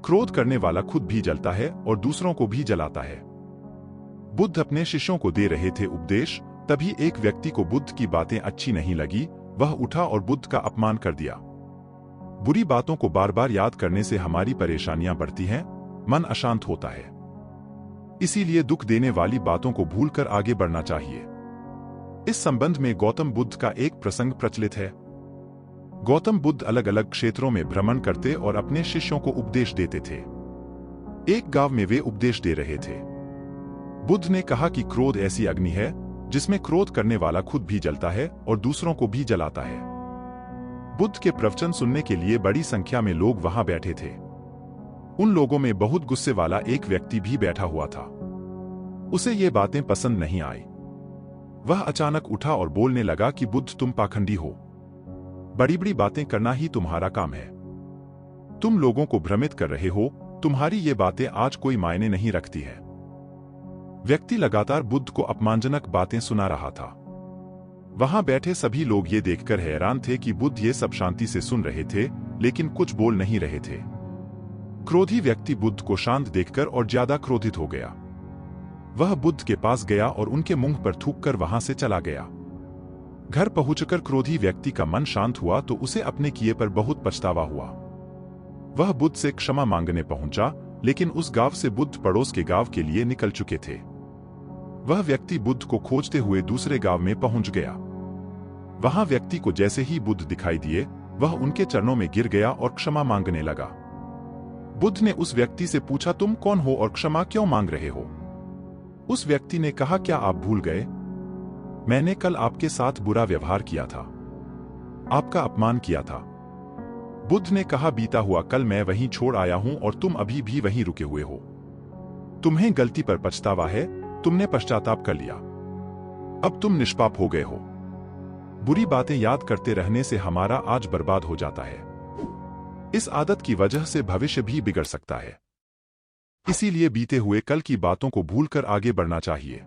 क्रोध करने वाला खुद भी जलता है और दूसरों को भी जलाता है। बुद्ध अपने शिष्यों को दे रहे थे उपदेश, तभी एक व्यक्ति को बुद्ध की बातें अच्छी नहीं लगी। वह उठा और बुद्ध का अपमान कर दिया। बुरी बातों को बार बार याद करने से हमारी परेशानियां बढ़ती हैं, मन अशांत होता है। इसीलिए दुख देने वाली बातों को भूलकर आगे बढ़ना चाहिए। इस संबंध में गौतम बुद्ध का एक प्रसंग प्रचलित है। गौतम बुद्ध अलग अलग क्षेत्रों में भ्रमण करते और अपने शिष्यों को उपदेश देते थे। एक गांव में वे उपदेश दे रहे थे। बुद्ध ने कहा कि क्रोध ऐसी अग्नि है जिसमें क्रोध करने वाला खुद भी जलता है और दूसरों को भी जलाता है। बुद्ध के प्रवचन सुनने के लिए बड़ी संख्या में लोग वहां बैठे थे। उन लोगों में बहुत गुस्से वाला एक व्यक्ति भी बैठा हुआ था। उसे ये बातें पसंद नहीं आई। वह अचानक उठा और बोलने लगा कि बुद्ध, तुम पाखंडी हो। बड़ी बड़ी बातें करना ही तुम्हारा काम है। तुम लोगों को भ्रमित कर रहे हो। तुम्हारी ये बातें आज कोई मायने नहीं रखती है। व्यक्ति लगातार बुद्ध को अपमानजनक बातें सुना रहा था। वहां बैठे सभी लोग ये देखकर हैरान थे कि बुद्ध ये सब शांति से सुन रहे थे, लेकिन कुछ बोल नहीं रहे थे। क्रोधी व्यक्ति बुद्ध को शांत देखकर और ज्यादा क्रोधित हो गया। वह बुद्ध के पास गया और उनके मुंह पर थूककर वहां से चला गया। घर पहुंचकर क्रोधी व्यक्ति का मन शांत हुआ तो उसे अपने किए पर बहुत पछतावा हुआ। वह बुद्ध से क्षमा मांगने पहुंचा, लेकिन उस गांव से बुद्ध पड़ोस के गांव के लिए निकल चुके थे। वह व्यक्ति बुद्ध को खोजते हुए दूसरे गांव में पहुंच गया। वहां व्यक्ति को जैसे ही बुद्ध दिखाई दिए, वह उनके चरणों में गिर गया और क्षमा मांगने लगा। बुद्ध ने उस व्यक्ति से पूछा, तुम कौन हो और क्षमा क्यों मांग रहे हो? उस व्यक्ति ने कहा, क्या आप भूल गए? मैंने कल आपके साथ बुरा व्यवहार किया था, आपका अपमान किया था। बुद्ध ने कहा, बीता हुआ कल मैं वहीं छोड़ आया हूं और तुम अभी भी वहीं रुके हुए हो। तुम्हें गलती पर पछतावा है, तुमने पश्चाताप कर लिया। अब तुम निष्पाप हो गए हो। बुरी बातें याद करते रहने से हमारा आज बर्बाद हो जाता है। इस आदत की वजह से भविष्य भी बिगड़ सकता है। इसीलिए बीते हुए कल की बातों को भूलकर आगे बढ़ना चाहिए।